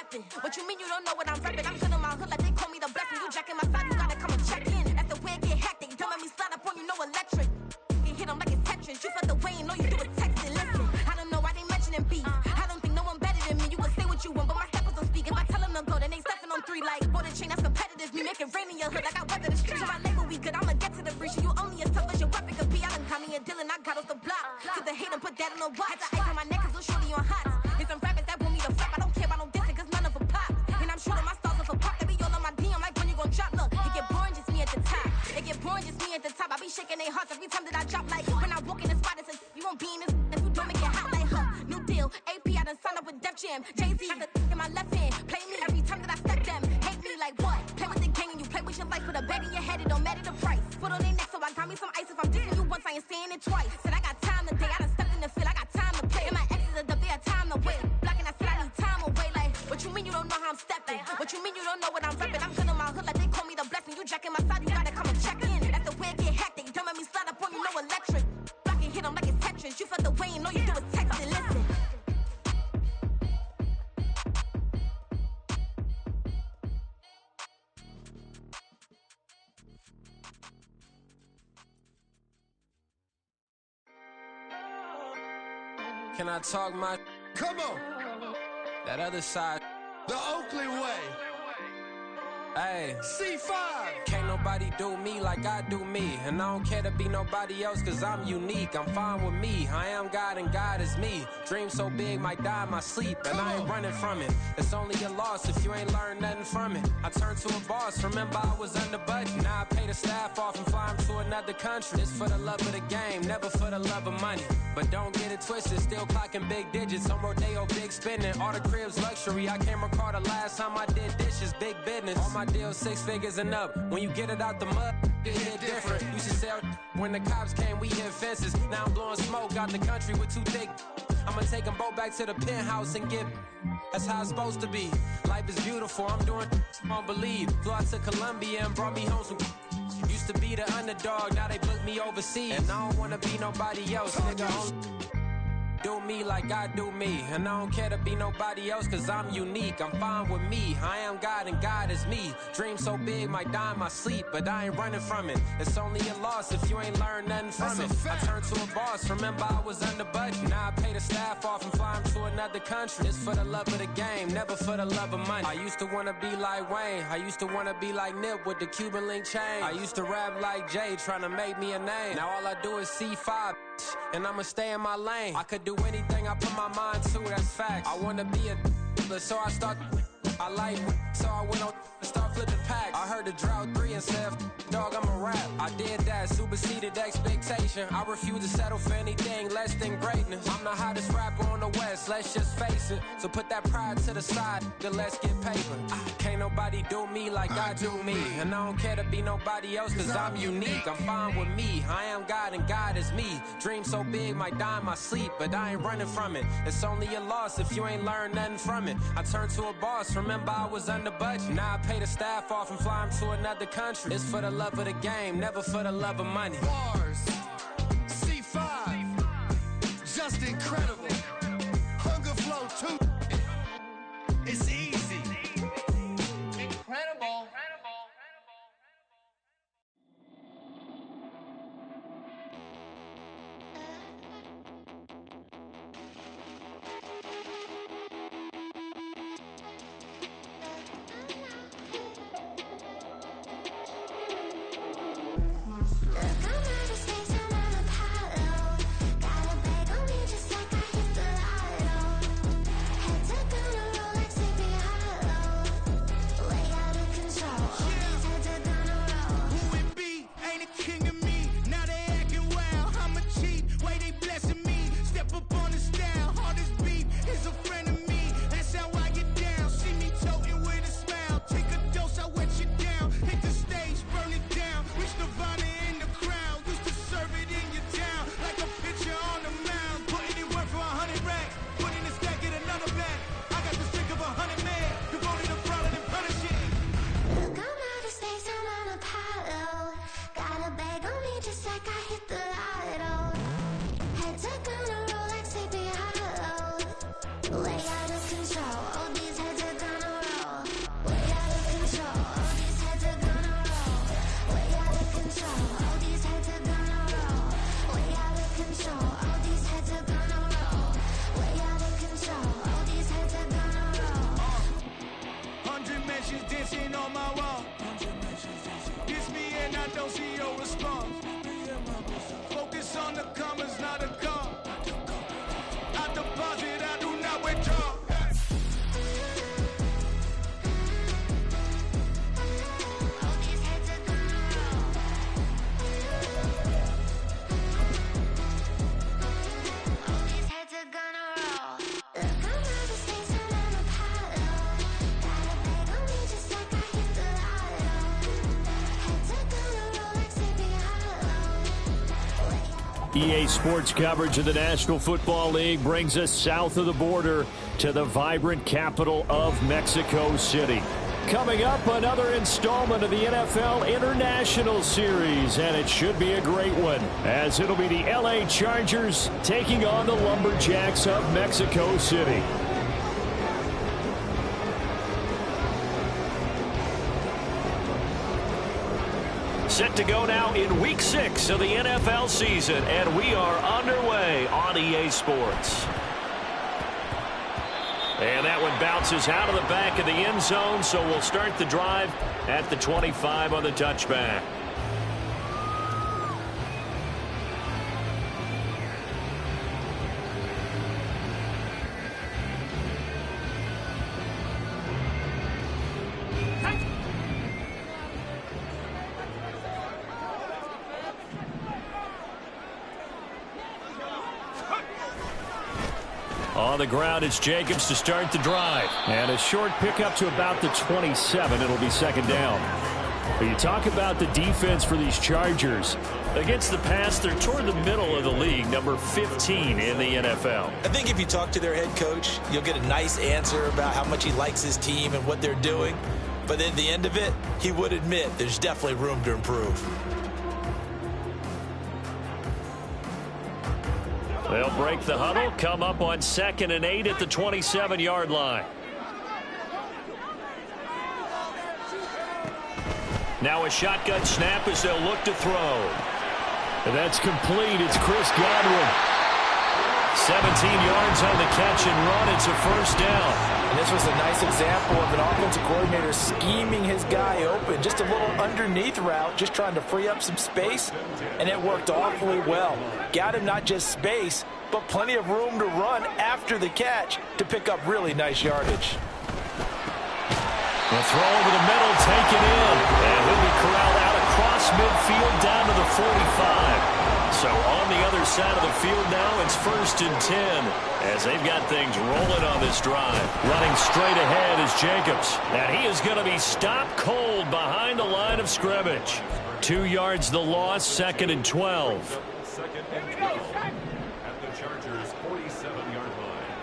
stepping. What you mean you don't know what I'm repping? I'm good in my hood like they call me the blessing. You jacking my side, you gotta come and check in. That's the way it get hectic. Don't let me slide up on you, no electric. You hit them like it's Tetris. You felt the way and all you do is texting. Listen, I don't know why they mentioning beef. I don't think no one better than me. You can say what you want, but my steppers don't speak. If I tell them to go, then they stepping on 3 like border chain. That's competitive. Me make it rain in your hood like I weather the streets. So my label we good. I'ma get to the breach. You only as tough as your weapon could be. I done caught me a Dylan. I got off the block. To the hate and put that on the watch. Had the ice on my neck 'cause little shorty on hot. There's some rappers that want me to flop. I don't care about no dissing 'cause none of them pop. And I'm shooting my stars off a pop. They be all on my DM like when you gon' drop. Look, it get boring just me at the top. It get boring just me at the top. I be shaking their hearts every time that I drop. Like when I walk in the spot, it says you won't be in this if you don't make it hot like her. New deal, AP. I done signed up with Def Jam. Jay-Z has the in my left hand. Play me every time that I step them. Hate me like what? Play with the gang and you play with your life. Put a bet in your head, it don't matter the price. Put on their neck, so I got me some ice. If I'm dissing you once, I ain't saying it twice. Said I got time today. I done stepped in the field. I got time to play. And my exes are up there, time to wait. Blocking, I said I need time away. Like, what you mean you don't know how I'm stepping? What you mean you don't know what I'm repping? I'm good in my hood like they call me the blessing. You jacking my side, you gotta come and check in. That's the way it get hectic. Don't let me slide up on you, no electric. Blocking, hit them like it's Tetris. You felt the way and all you do is text and listen. Can I talk my? Come on. That other side. The Oakland way. Hey. C5. Can't nobody do me like I do me. And I don't care to be nobody else 'cause I'm unique. I'm fine with me. I am God and God is me. Dream so big might die in my sleep. And I ain't running from it. It's only a loss if you ain't learned nothing from it. I turned to a boss. Remember I was under budget. Now I pay the staff off and fly them to another country. It's for the love of the game, never for the love of money. But don't get it twisted. Still clocking big digits. On Rodeo, big spending. All the cribs luxury. I can't recall the last time I did dishes. Big business. All my deals 6 figures and up. When you get it out the mud, it hit different. Used to sell when the cops came, we hit fences. Now I'm blowing smoke out the country with 2 thick. I'ma take them both back to the penthouse and get. That's how it's supposed to be. Life is beautiful. I'm doing you won't believe. Flew out to Colombia and brought me home some. Used to be the underdog, now they book me overseas. And I don't wanna be nobody else, nigga. Do me like I do me. And I don't care to be nobody else 'cause I'm unique. I'm fine with me. I am God and God is me. Dream so big might die in my sleep, but I ain't running from it. It's only a loss if you ain't learned nothing from it. I turned to a boss. Remember I was under budget. Now I pay the staff off and fly them to another country. It's for the love of the game, never for the love of money. I used to wanna be like Wayne. I used to wanna be like Nip with the Cuban link chain. I used to rap like Jay, trying to make me a name. Now all I do is C5, and I'ma stay in my lane. I could do anything I put my mind to, that's facts. I wanna be a so I start. I like so I went on and start flipping packs. I heard the drought 3 and said, dog, I'm a rap. I did that, superseded expectation. I refuse to settle for anything less than greatness. I'm the hottest rapper on the West, let's just face it. So put that pride to the side, then let's get paper. Can't nobody do me like I do me. And I don't care to be nobody else 'cause I'm unique. I'm fine with me. I am God and God is me. Dream so big might die in my sleep, but I ain't running from it. It's only a loss if you ain't learned nothing from it. I turned to a boss. Remember I was under budget. Now I pay the staff off and fly them to another country. It's for the love of the game, never for the love of money. Bars. C5. Just incredible. Hunger Flow 2. It's easy. Incredible. Come out of space. dancing on my wall. It's me and I don't see your response. Focus on the commas, not a call. I deposit, I do not withdraw. EA Sports coverage of the National Football League brings us south of the border to the vibrant capital of Mexico City. Coming up, another installment of the NFL International Series, and it should be a great one, as it'll be the LA Chargers taking on the Lumberjacks of Mexico City. Set to go now in Week 6 of the NFL season, and we are underway on EA Sports. And that one bounces out of the back of the end zone, so we'll start the drive at the 25 on the touchback. On the ground, it's Jacobs to start the drive. And a short pickup to about the 27. It'll be second down. But you talk about the defense for these Chargers. Against the pass, they're toward the middle of the league, number 15 in the NFL. I think if you talk to their head coach, you'll get a nice answer about how much he likes his team and what they're doing. But at the end of it, he would admit there's definitely room to improve. They'll break the huddle, come up on 2nd and 8 at the 27-yard line. Now a shotgun snap as they'll look to throw. And that's complete. It's Chris Godwin. 17 yards on the catch and run. It's a first down. And this was a nice example of an offensive coordinator scheming his guy open. Just a little underneath route, just trying to free up some space, and it worked awfully well. Got him not just space, but plenty of room to run after the catch to pick up really nice yardage. The throw over the middle, taken in, and he'll be corralled out across midfield down to the 45. So on the other side of the field now, it's 1st and 10 as they've got things rolling on this drive. Running straight ahead is Jacobs, and he is going to be stopped cold behind the line of scrimmage. 2 yards the loss, 2nd and 12. 2nd and 12 at the Chargers' 47-yard line.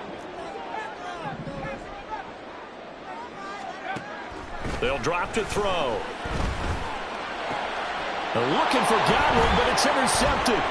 They'll drop to throw. They're looking for Godwin, but it's intercepted.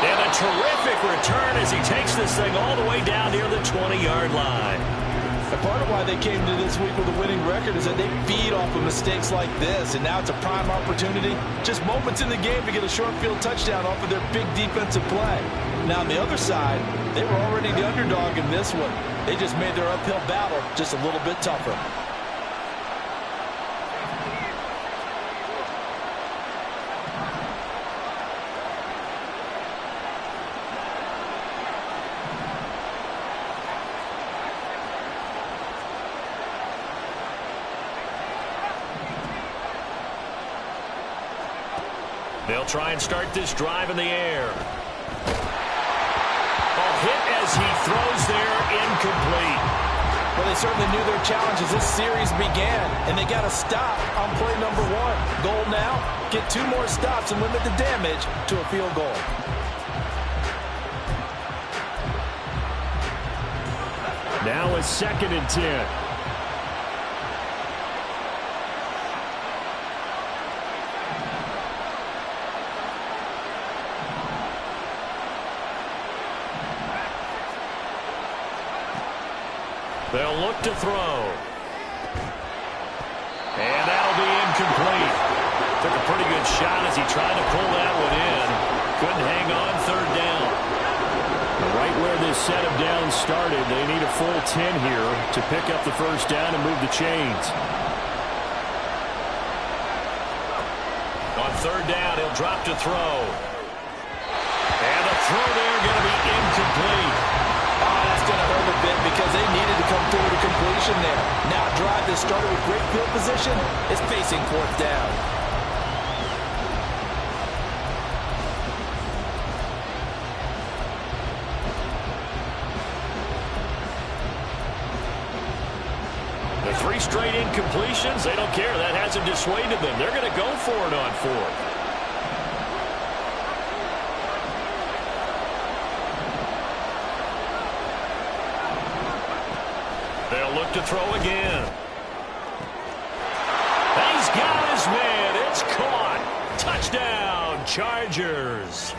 And a terrific return as he takes this thing all the way down near the 20-yard line. And part of why they came to this week with a winning record is that they feed off of mistakes like this, and now it's a prime opportunity. Just moments in the game to get a short field touchdown off of their big defensive play. Now on the other side, they were already the underdog in this one. They just made their uphill battle just a little bit tougher. They'll try and start this drive in the air. A hit as he throws there, incomplete. Well, they certainly knew their challenge as this series began, and they got to stop on play number 1. Goal now, get 2 more stops and limit the damage to a field goal. Now it's 2nd and 10. They'll look to throw. And that'll be incomplete. Took a pretty good shot as he tried to pull that one in. Couldn't hang on, 3rd down. Right where this set of downs started. They need a full 10 here to pick up the first down and move the chains. On third down, he'll drop to throw. And the throw there going to be incomplete. Oh, that's going to hurt a bit because they needed to come through with a completion there. Now a drive that started with great field position is facing fourth down. The 3 straight incompletions, they don't care. That hasn't dissuaded them. They're going to go for it on fourth. They'll look to throw again. He's got his man. It's caught. Touchdown, Chargers.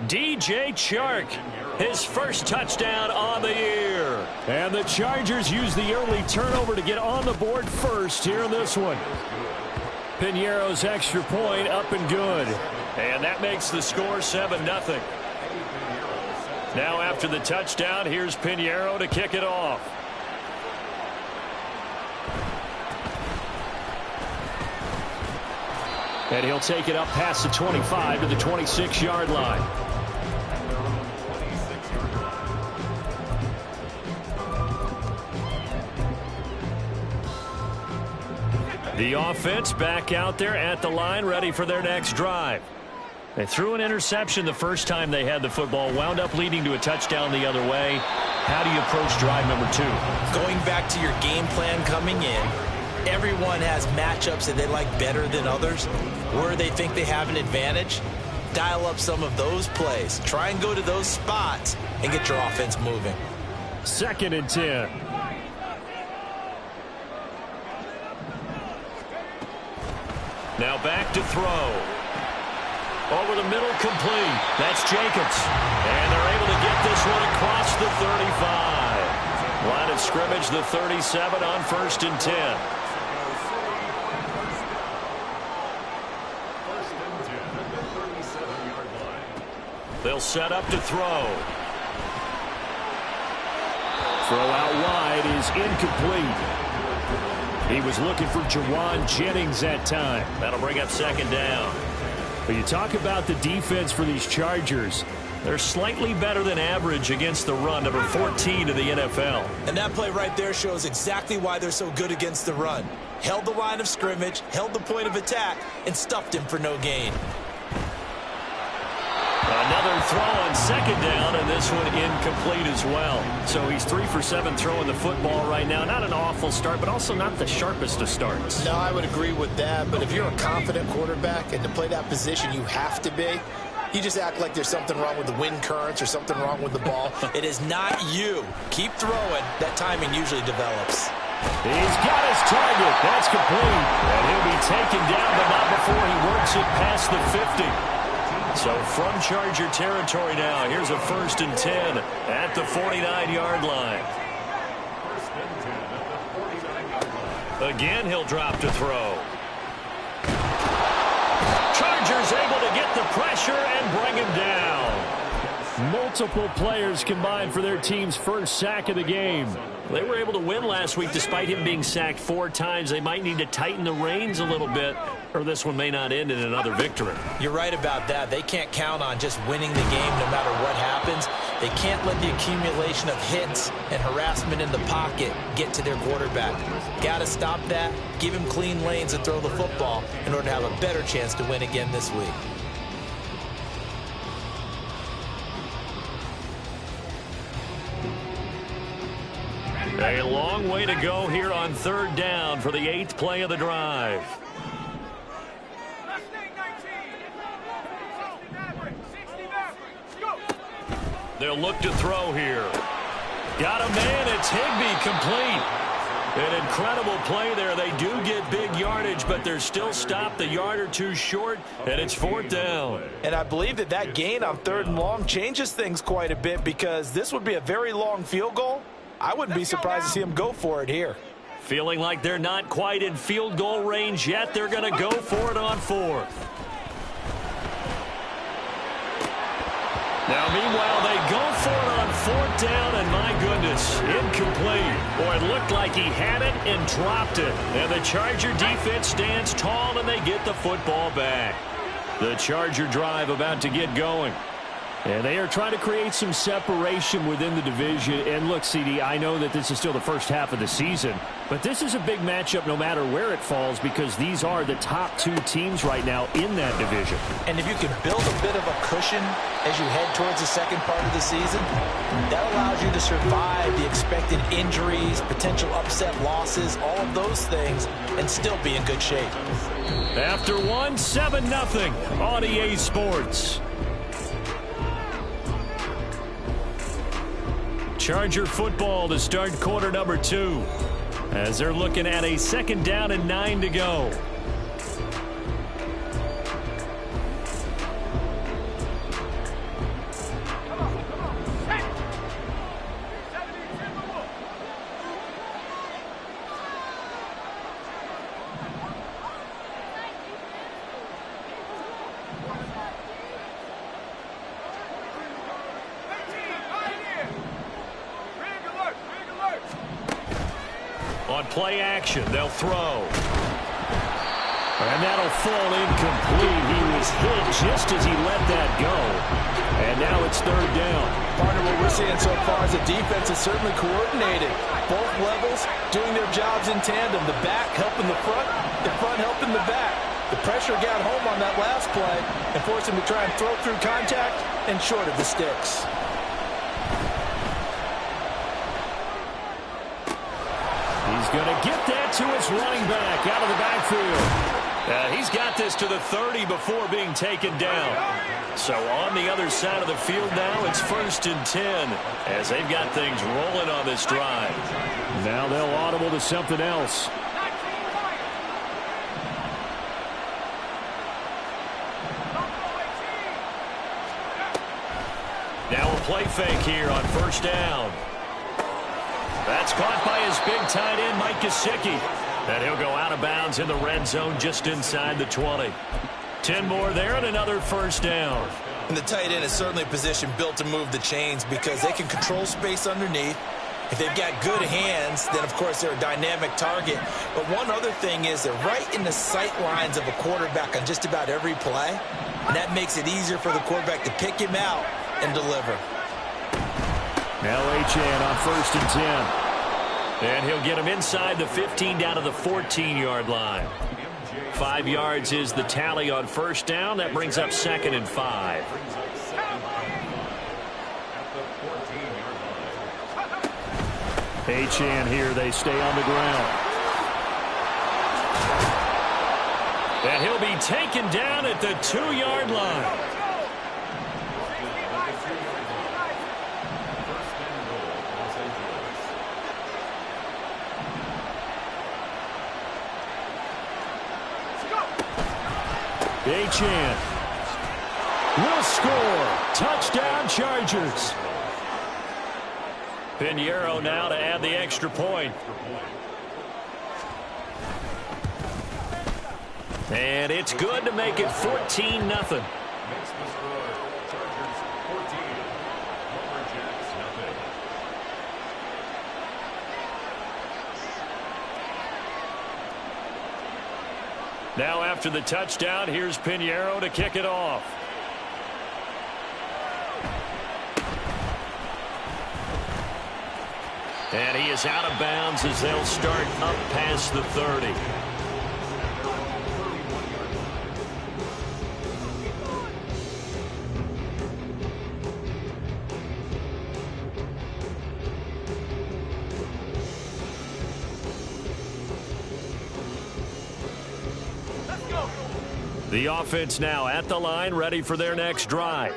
DJ Chark, his first touchdown on the year. And the Chargers use the early turnover to get on the board first here in this one. Piñeiro's extra point up and good. And that makes the score 7-0. Now after the touchdown, here's Piñeiro to kick it off. And he'll take it up past the 25 to the 26-yard line. The offense back out there at the line, ready for their next drive. They threw an interception the first time they had the football, wound up leading to a touchdown the other way. How do you approach drive number 2? Going back to your game plan coming in, everyone has matchups that they like better than others. Where they think they have an advantage, dial up some of those plays. Try and go to those spots and get your offense moving. 2nd and 10. Now back to throw. Over the middle, complete. That's Jacobs. And they're able to get this one across the 35. Line of scrimmage, the 37 on 1st and 10. They'll set up to throw. Throw out wide is incomplete. He was looking for Jawan Jennings that time. That'll bring up 2nd down. But you talk about the defense for these Chargers. They're slightly better than average against the run, number 14 in the NFL. And that play right there shows exactly why they're so good against the run. Held the line of scrimmage, held the point of attack, and stuffed him for no gain. Another throw on 2nd down, and this one incomplete as well. So he's 3 for 7 throwing the football right now. Not an awful start, but also not the sharpest of starts. No, I would agree with that. But if you're a confident quarterback and to play that position, you have to be. You just act like there's something wrong with the wind currents or something wrong with the ball. It is not you. Keep throwing. That timing usually develops. He's got his target. That's complete. And he'll be taken down, but not before he works it past the 50. So from Charger territory now, here's a 1st and 10 at the 49-yard line. Again, he'll drop to throw. Chargers able to get the pressure and bring him down. Multiple players combined for their team's first sack of the game. They were able to win last week despite him being sacked 4 times. They might need to tighten the reins a little bit, or this one may not end in another victory. You're right about that. They can't count on just winning the game no matter what happens. They can't let the accumulation of hits and harassment in the pocket get to their quarterback. Got to stop that, give him clean lanes and throw the football in order to have a better chance to win again this week. A long way to go here on 3rd down for the 8th play of the drive. They'll look to throw here. Got a man. It's Higbee, complete. An incredible play there. They do get big yardage, but they're still stopped a yard or 2 short, and it's 4th down. And I believe that gain on 3rd and long changes things quite a bit because this would be a very long field goal. I wouldn't be surprised to see him go for it here. Feeling like they're not quite in field goal range yet. They're going to go for it on 4th. Now, meanwhile, they go for it on 4th down, and my goodness, incomplete. Boy, it looked like he had it and dropped it. And the Charger defense stands tall, and they get the football back. The Charger drive about to get going. And they are trying to create some separation within the division. And look, CD, I know that this is still the first half of the season, but this is a big matchup no matter where it falls because these are the top 2 teams right now in that division. And if you can build a bit of a cushion as you head towards the second part of the season, that allows you to survive the expected injuries, potential upset losses, all of those things, and still be in good shape. After 1, 7-0 on EA Sports. Charger football to start quarter number 2 as they're looking at a 2nd down and 9 to go. On play action, they'll throw. And that'll fall incomplete. He was hit just as he let that go. And now it's 3rd down. Partner, what we're seeing so far is the defense is certainly coordinated. Both levels doing their jobs in tandem. The back helping the front helping the back. The pressure got home on that last play and forced him to try and throw through contact and short of the sticks. He's going to get that to his running back out of the backfield. He's got this to the 30 before being taken down. So on the other side of the field now, it's 1st and 10 as they've got things rolling on this drive. Now they'll audible to something else. Now a play fake here on 1st down. That's caught by his big tight end, Mike Gesicki. And he'll go out of bounds in the red zone just inside the 20. 10 more there and another 1st down. And the tight end is certainly a position built to move the chains because they can control space underneath. If they've got good hands, then, of course, they're a dynamic target. But one other thing is they're right in the sight lines of a quarterback on just about every play. And that makes it easier for the quarterback to pick him out and deliver. Now Achane on 1st and 10. And he'll get him inside the 15 down to the 14-yard line. 5 yards is the tally on 1st down. That brings up 2nd and 5. Achane here. They stay on the ground. And he'll be taken down at the 2-yard line. Achane will score. Touchdown, Chargers. Pinheiro now to add the extra point. And it's good to make it 14-0. Now after the touchdown, here's Pinheiro to kick it off. And he is out of bounds as they'll start up past the 30. The offense now at the line, ready for their next drive.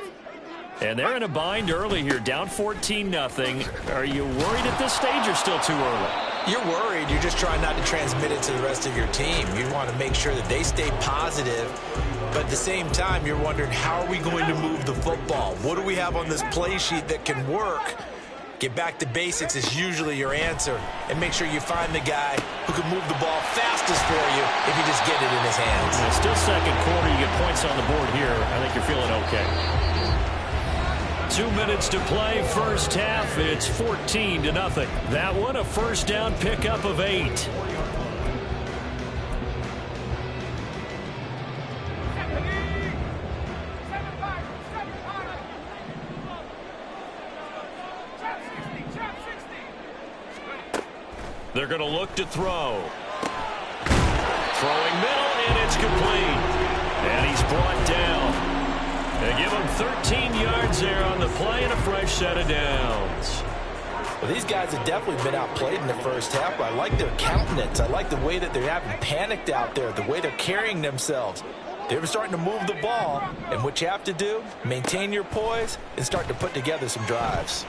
And they're in a bind early here, down 14-0. Are you worried at this stage or still too early? You're worried. You're just trying not to transmit it to the rest of your team. You want to make sure that they stay positive. But at the same time, you're wondering, how are we going to move the football? What do we have on this play sheet that can work? Get back to basics is usually your answer. And make sure you find the guy who can move the ball fastest for you if you just get it in his hands. It's still second quarter. You get points on the board here. I think you're feeling okay. 2 minutes to play, first half. It's 14-0. That one, a first down pickup of 8. They're going to look to throw. Throwing middle, and it's complete. And he's brought down. They give him 13 yards there on the play and a fresh set of downs. Well, these guys have definitely been outplayed in the first half, but I like their countenance. I like the way that they're having panicked out there, the way they're carrying themselves. They're starting to move the ball, and what you have to do, maintain your poise and start to put together some drives.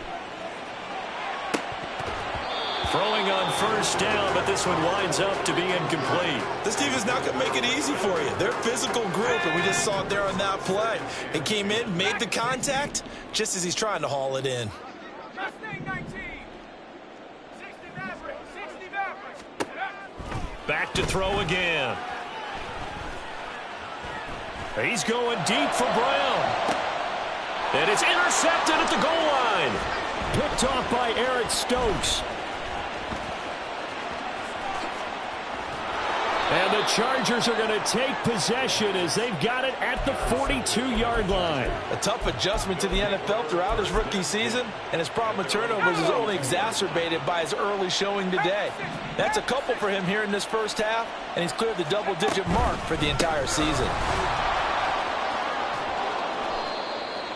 Throwing on first down, but this one winds up to be incomplete. This team is not going to make it easy for you. They're a physical group, and we just saw it there on that play. It came in, made the contact, just as he's trying to haul it in. Back to throw again. He's going deep for Brown. And it's intercepted at the goal line. Picked off by Eric Stokes. And the Chargers are going to take possession as they've got it at the 42-yard line. A tough adjustment to the NFL throughout his rookie season, and his problem with turnovers is only exacerbated by his early showing today. That's a couple for him here in this first half, and he's cleared the double-digit mark for the entire season.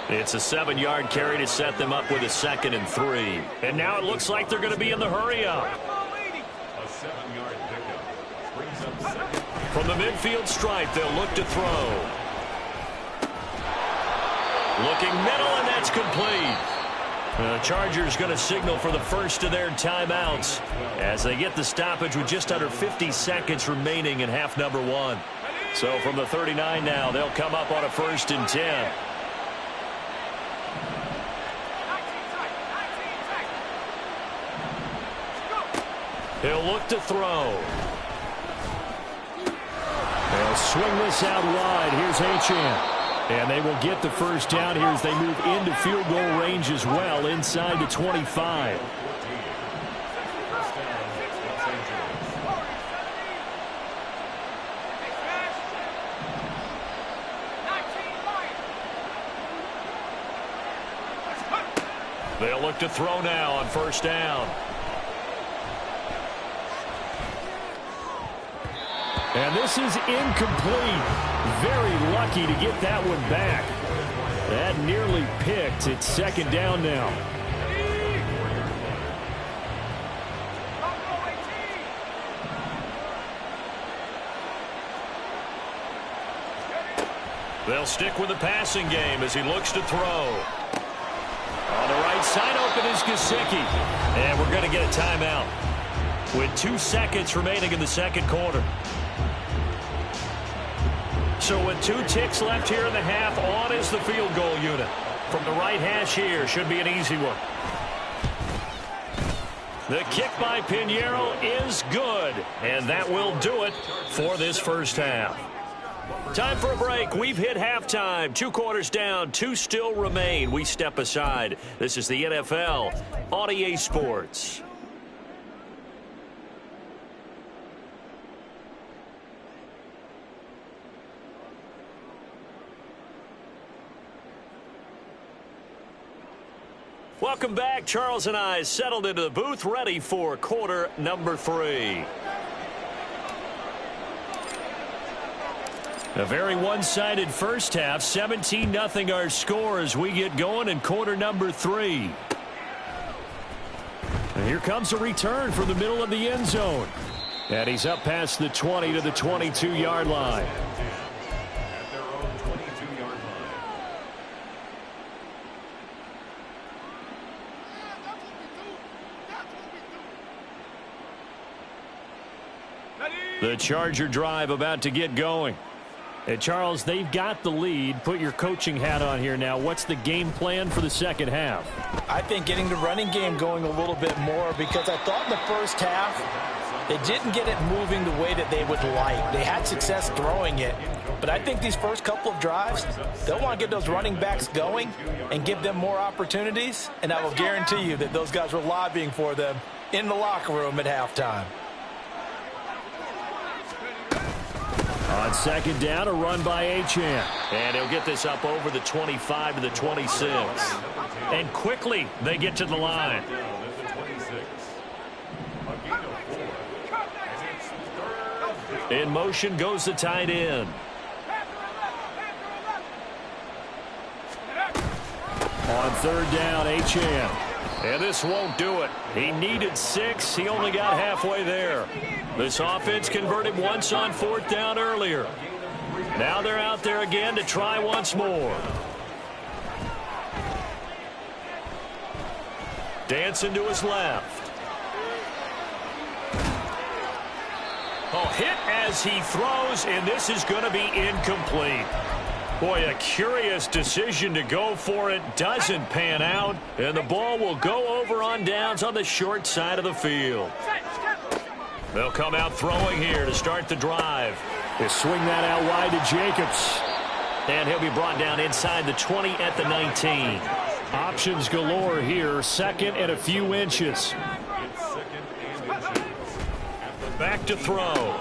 It's a 7-yard carry to set them up with a 2nd and 3. And now it looks like they're going to be in the hurry-up. A 7-yard pickup brings up 2nd. From the midfield stripe, they'll look to throw. Looking middle, and that's complete. The Chargers going to signal for the first of their timeouts as they get the stoppage with just under 50 seconds remaining in half number 1. So from the 39 now, they'll come up on a 1st and 10. He'll look to throw. They'll swing this out wide. Here's Achane. And they will get the first down here as they move into field goal range as well, inside the 25. They'll look to throw now on first down. And this is incomplete. Very lucky to get that one back. That nearly picked. It's 2nd down now. They'll stick with the passing game as he looks to throw. On the right side, open is Gesicki. And we're going to get a timeout with 2 seconds remaining in the second quarter. So with 2 ticks left here in the half, on is the field goal unit. From the right hash here, should be an easy one. The kick by Pinheiro is good, and that will do it for this first half. Time for a break. We've hit halftime. 2 quarters down, 2 still remain. We step aside. This is the NFL on EA Sports. Welcome back. Charles and I settled into the booth, ready for quarter number 3. A very one-sided first half. 17-0 our score as we get going in quarter number 3. And here comes a return from the middle of the end zone. And he's up past the 20 to the 22-yard line. At their own 22-yard line. The Charger drive about to get going. And Charles, they've got the lead. Put your coaching hat on here now. What's the game plan for the second half? I think getting the running game going a little bit more, because I thought in the first half They didn't get it moving the way that they would like. They had success throwing it, but I think these first couple of drives, they'll want to get those running backs going and give them more opportunities, and I will guarantee you that those guys were lobbying for them in the locker room at halftime. On second down, a run by Achane. And he'll get this up over the 25 to the 26. And quickly, they get to the line. In motion goes the tight end. On third down, Achane. And this won't do it. He needed 6. He only got halfway there. This offense converted once on fourth down earlier. Now they're out there again to try once more. Dancing to his left. Oh, hit as he throws, and this is going to be incomplete. Boy, a curious decision to go for it. Doesn't pan out, and the ball will go over on downs on the short side of the field. They'll come out throwing here to start the drive. They swing that out wide to Jacobs. And he'll be brought down inside the 20 at the 19. Options galore here. Second and a few inches. Back to throw.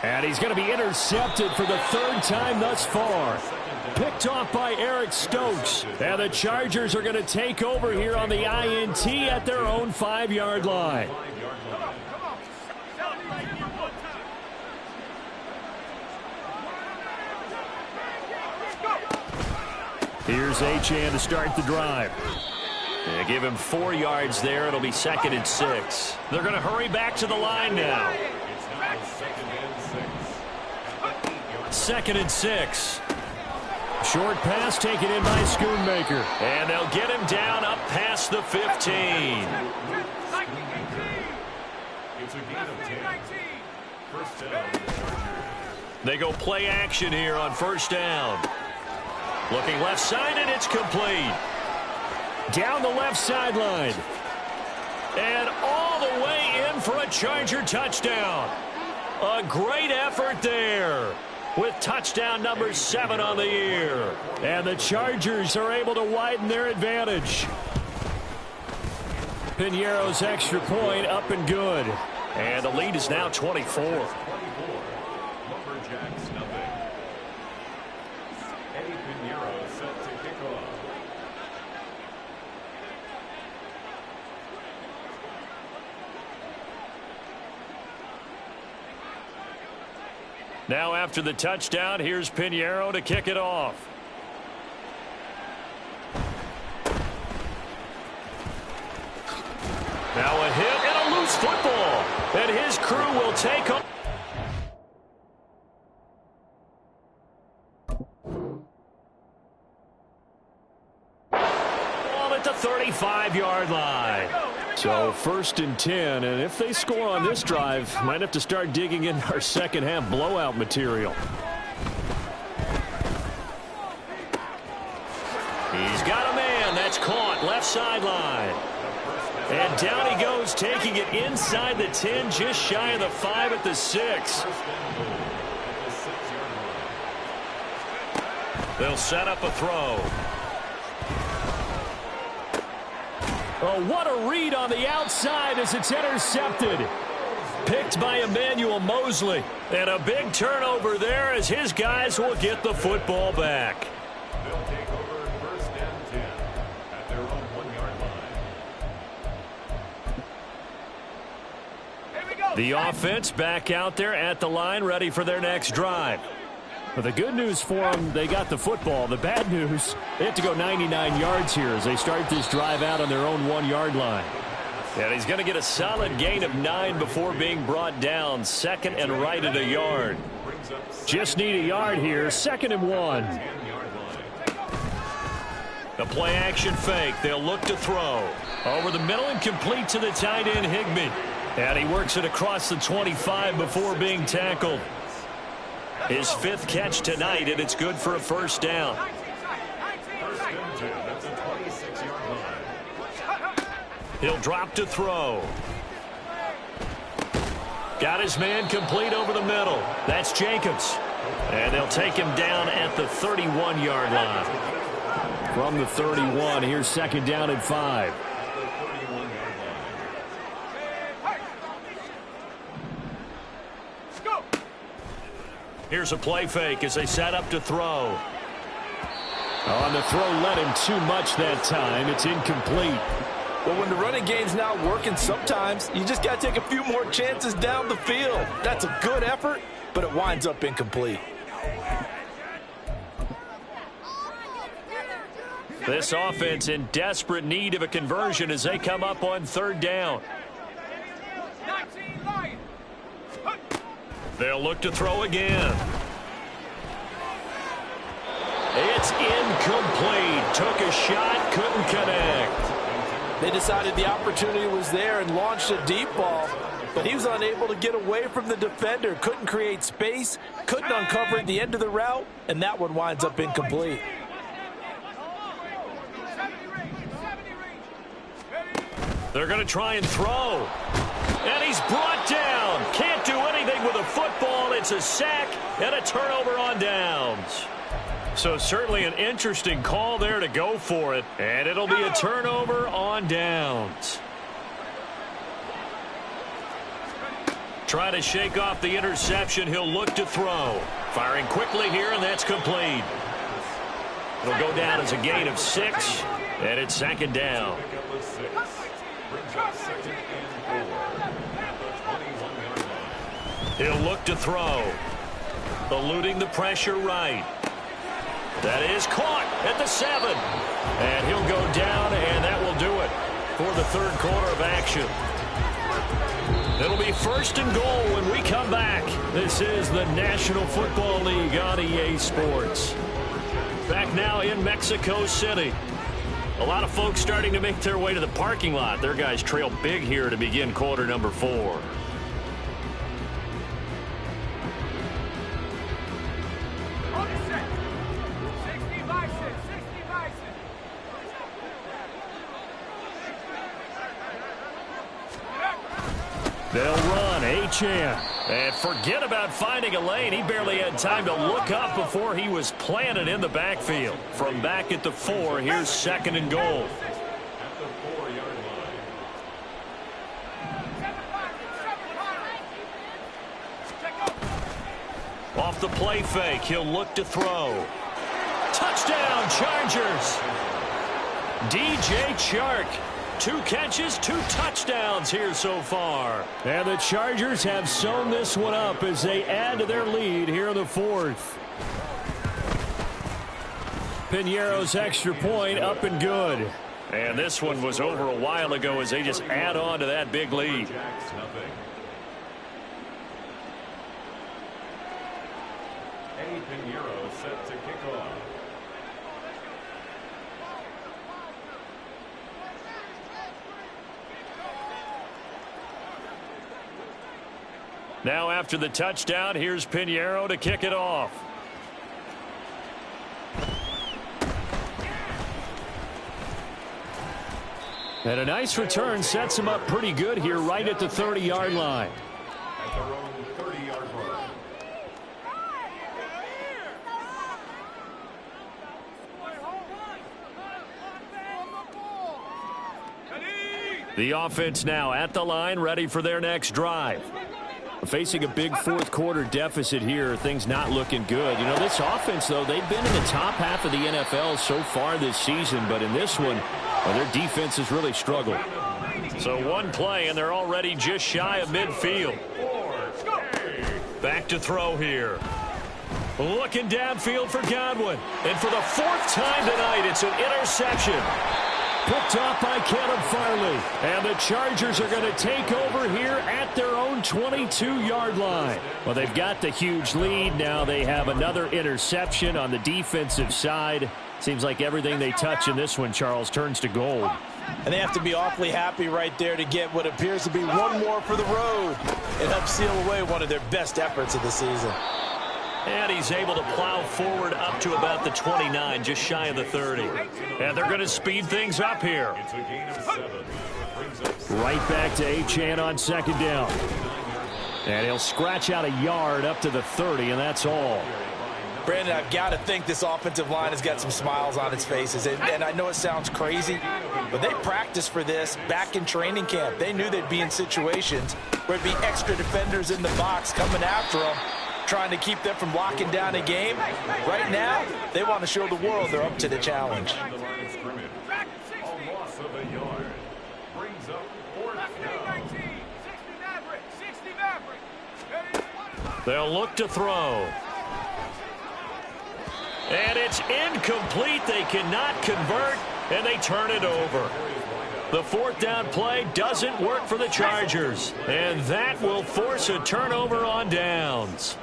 And he's going to be intercepted for the third time thus far. Picked off by Eric Stokes. And the Chargers are going to take over here on the INT at their own 5-yard line. Here's Achane to start the drive. They give him 4 yards there. It'll be 2nd and 6. They're going to hurry back to the line now. 2nd and 6. Short pass taken in by Schoonmaker. And they'll get him down up past the 15. They go play action here on first down. Looking left side, and it's complete. Down the left sideline. And all the way in for a Charger touchdown. A great effort there, with touchdown number 7 on the year. And the Chargers are able to widen their advantage. Piñeiro's extra point up and good. And the lead is now 24. Now after the touchdown, here's Piñeiro to kick it off. Now a hit and a loose football. And his crew will take on. Ball at the 35-yard line. So 1st and 10, and if they score on this drive, might have to start digging in our second half blowout material. He's got a man. That's caught left sideline. And down he goes, taking it inside the 10, just shy of the 5 at the 6. They'll set up a throw. Oh, what a read on the outside as it's intercepted. Picked by Emmanuel Mosley. And a big turnover there as his guys will get the football back. They'll take over 1st and 10 at their own 1-yard line. The offense back out there at the line, ready for their next drive. But the good news for them, they got the football. The bad news, they have to go 99 yards here as they start this drive out on their own 1-yard line. And he's going to get a solid gain of 9 before being brought down. 2nd and right at a yard. Just need a yard here. 2nd and 1. The play action fake. They'll look to throw. Over the middle and complete to the tight end, Higbee. And he works it across the 25 before being tackled. His 5th catch tonight, and it's good for a 1st down. He'll drop to throw. Got his man complete over the middle. That's Jacobs. And they'll take him down at the 31-yard line. From the 31, here's second down and 5. Here's a play fake as they set up to throw. On the throw, led him too much that time. It's incomplete. Well, when the running game's not working, sometimes you just got to take a few more chances down the field. That's a good effort, but it winds up incomplete. This offense in desperate need of a conversion as they come up on third down. They'll look to throw again. It's incomplete. Took a shot, couldn't connect. They decided the opportunity was there and launched a deep ball, but he was unable to get away from the defender. Couldn't create space, couldn't uncover the end of the route, and that one winds up incomplete. They're going to try and throw. And he's brought down. Can't do anything with a football. It's a sack and a turnover on downs. So certainly an interesting call there to go for it. And it'll be a turnover on downs. Trying to shake off the interception. He'll look to throw. Firing quickly here, and that's complete. It'll go down as a gain of 6, and it's second down. He'll look to throw. Eluding the pressure right. That is caught at the 7. And he'll go down, and that will do it for the third quarter of action. It'll be first and goal when we come back. This is the National Football League on EA Sports. Back now in Mexico City. A lot of folks starting to make their way to the parking lot. Their guys trail big here to begin quarter number 4. They'll run Achane. And forget about finding a lane. He barely had time to look up before he was planted in the backfield. From back at the 4, here's second and goal. Off the play fake, he'll look to throw. Touchdown, Chargers. DJ Chark. 2 catches, 2 touchdowns here so far. And the Chargers have sewn this one up as they add to their lead here in the 4th. Piñeiro's extra point up and good. And this one was over a while ago as they just add on to that big lead. Piñeiro set to kick off. Now after the touchdown, here's Piñeiro to kick it off. And a nice return sets him up pretty good here right at the 30-yard line. At their own 30-yard line. The offense now at the line, ready for their next drive. Facing a big fourth quarter deficit here, things not looking good. You know, this offense, though, they've been in the top half of the NFL so far this season, but in this one, well, their defense has really struggled. So one play, and they're already just shy of midfield. Back to throw here. Looking downfield for Godwin. And for the 4th time tonight, it's an interception. Picked off by Caleb Farley. And the Chargers are going to take over here at their own 22-yard line. Well, they've got the huge lead. Now they have another interception on the defensive side. Seems like everything they touch in this one, Charles, turns to gold. And they have to be awfully happy right there to get what appears to be one more for the road. It helps seal away one of their best efforts of the season. And he's able to plow forward up to about the 29, just shy of the 30. And they're going to speed things up here. It's a gain of 7. Right back to Achane on second down. And he'll scratch out a yard up to the 30, and that's all. Brandon, I've got to think this offensive line has got some smiles on its faces. And I know it sounds crazy, but they practiced for this back in training camp. They knew they'd be in situations where there'd be extra defenders in the box coming after them, trying to keep them from locking down a game. Right now, they want to show the world they're up to the challenge. They'll look to throw. And it's incomplete. They cannot convert, and they turn it over. The fourth down play doesn't work for the Chargers, and that will force a turnover on downs.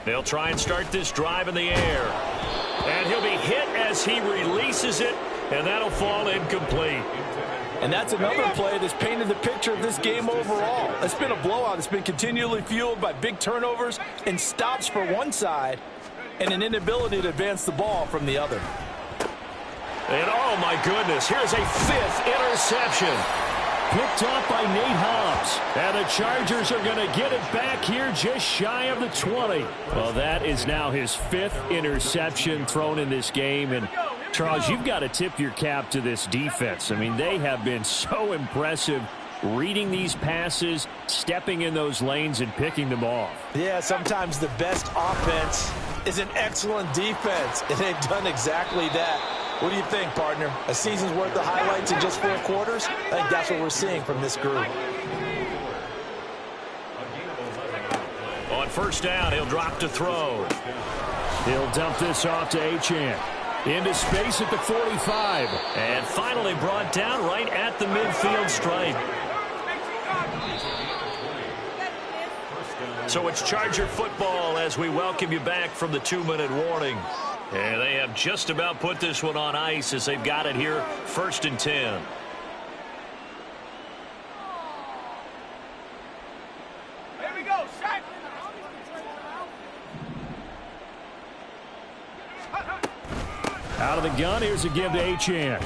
They'll try and start this drive in the air. And he'll be hit as he releases it, and that'll fall incomplete. And that's another play that's painted the picture of this game overall. It's been a blowout. It's been continually fueled by big turnovers and stops for one side and an inability to advance the ball from the other. And oh my goodness, here's a fifth interception. Picked up by Nate Hobbs. And the Chargers are going to get it back here just shy of the 20. Well, that is now his fifth interception thrown in this game. And Charles, you've got to tip your cap to this defense. I mean, they have been so impressive reading these passes, stepping in those lanes, and picking them off. Yeah, sometimes the best offense is an excellent defense, and they've done exactly that. What do you think, partner? A season's worth of highlights in just 4 quarters? I think that's what we're seeing from this group. On first down, he'll drop to throw. He'll dump this off to Achane. Into space at the 45. And finally brought down right at the midfield stripe. So it's Charger football as we welcome you back from the 2-minute warning. And they have just about put this one on ice as they've got it here, 1st and 10. Here we go, set. Out of the gun, here's a give to Achane.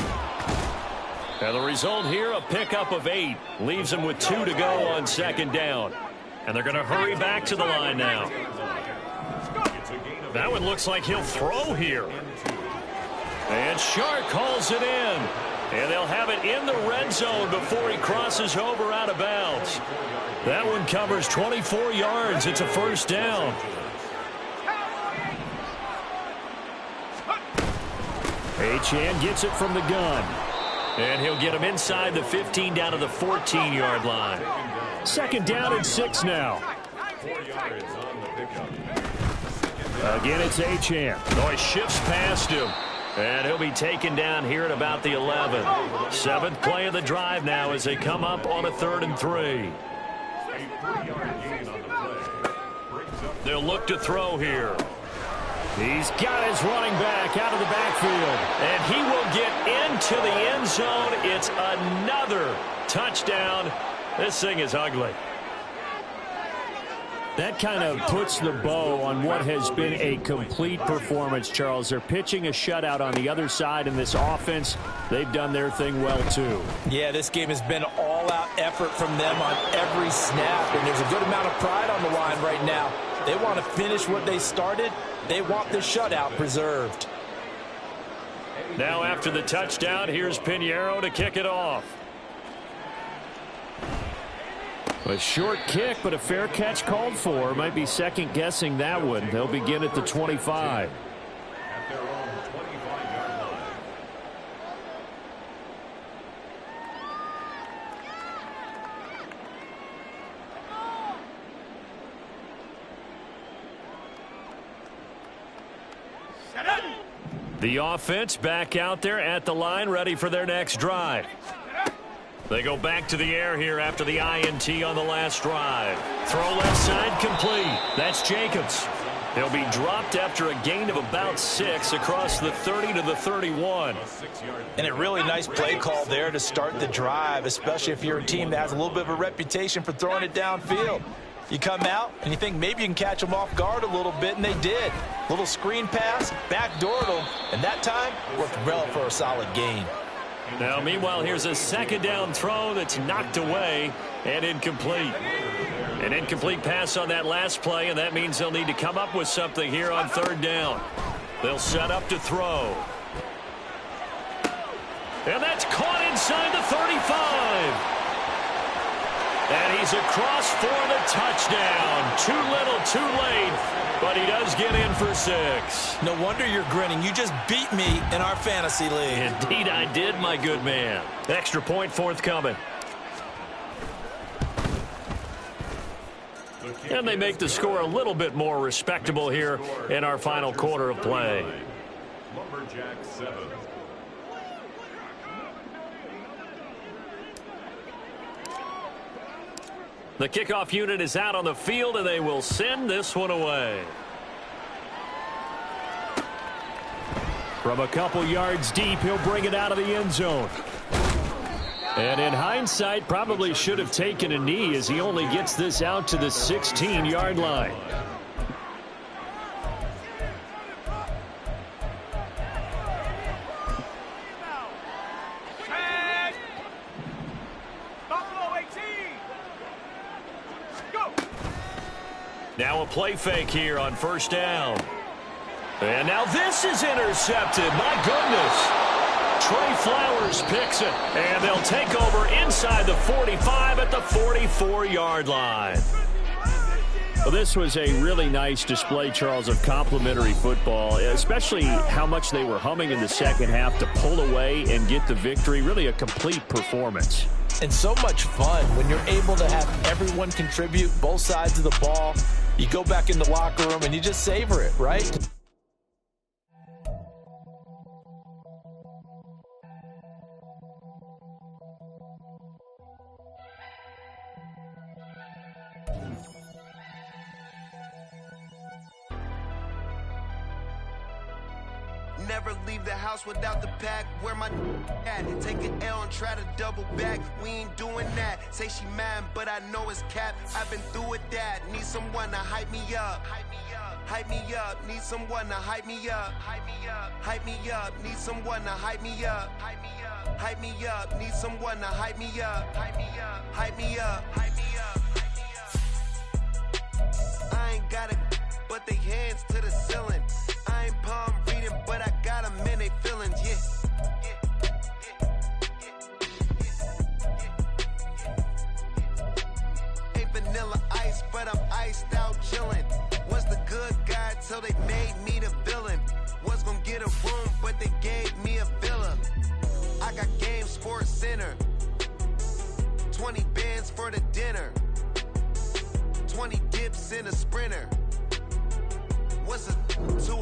And the result here, a pickup of 8. Leaves them with 2 to go on 2nd down. And they're going to hurry back to the line now. That one looks like he'll throw here. And Shark calls it in. And they'll have it in the red zone before he crosses over out of bounds. That one covers 24 yards. It's a 1st down. Achane gets it from the gun. And he'll get him inside the 15 down to the 14-yard line. 2nd down and 6 now. 4 yards on the pickup. Again, it's Achane. Oh, he shifts past him. And he'll be taken down here at about the 11. 7th play of the drive now as they come up on a 3rd and 3. A 3-yard gain on the play. Brings up. They'll look to throw here. He's got his running back out of the backfield. And he will get into the end zone. It's another touchdown. This thing is ugly. That kind of puts the bow on what has been a complete performance, Charles. They're pitching a shutout on the other side in this offense. They've done their thing well, too. Yeah, this game has been all-out effort from them on every snap, and there's a good amount of pride on the line right now. They want to finish what they started. They want the shutout preserved. Now after the touchdown, here's Pinheiro to kick it off. A short kick, but a fair catch called for. Might be second-guessing that one. They'll begin at the 25. At their own 25-yard line. The offense back out there at the line, ready for their next drive. They go back to the air here after the INT on the last drive. Throw left side complete. That's Jacobs. He'll be dropped after a gain of about 6 across the 30 to the 31. And a really nice play call there to start the drive, especially if you're a team that has a little bit of a reputation for throwing it downfield. You come out and you think maybe you can catch them off guard a little bit, and they did. Little screen pass, backdoored them, and that time worked well for a solid gain. Now, meanwhile, here's a 2nd down throw that's knocked away and incomplete. An incomplete pass on that last play, and that means they'll need to come up with something here on third down. They'll set up to throw. And that's caught inside the 35. And he's across for the touchdown. Too little, too late, but he does get in for 6. No wonder you're grinning. You just beat me in our fantasy league. Indeed I did, my good man. Extra point forthcoming. And they make the score a little bit more respectable here in our final quarter of play. Lumberjack 7. The kickoff unit is out on the field, and they will send this one away. From a couple yards deep, he'll bring it out of the end zone. And in hindsight, probably should have taken a knee as he only gets this out to the 16-yard line. Now a play fake here on first down. And now this is intercepted. My goodness. Trey Flowers picks it. And they'll take over inside the 45 at the 44-yard line. Well, this was a really nice display, Charles, of complimentary football, especially how much they were humming in the second half to pull away and get the victory. Really a complete performance. And so much fun when you're able to have everyone contribute, both sides of the ball. You go back in the locker room and you just savor it, right? Never leave the house without the pack. Where my at? Take an L and try to double back. We ain't doing that. Say she mad, but I know it's cap. I've been through with that. Need someone to hype me up. Hype me up. Need someone to hype me up. Hype me up. Need someone to hype me up. Hype me up. Need someone to hype me up. Hype me up. Hype me up. Hype me up. I ain't got it, but they hands to the ceiling. I ain't palm reading, but I got them in they feelings, yeah. Ain't vanilla ice, but I'm iced out chillin'. Was the good guy till they made me the villain. Was gonna get a room, but they gave me a villa. I got Game Sports Center. 20 bands for the dinner. 20 dips in a Sprinter. What's a 2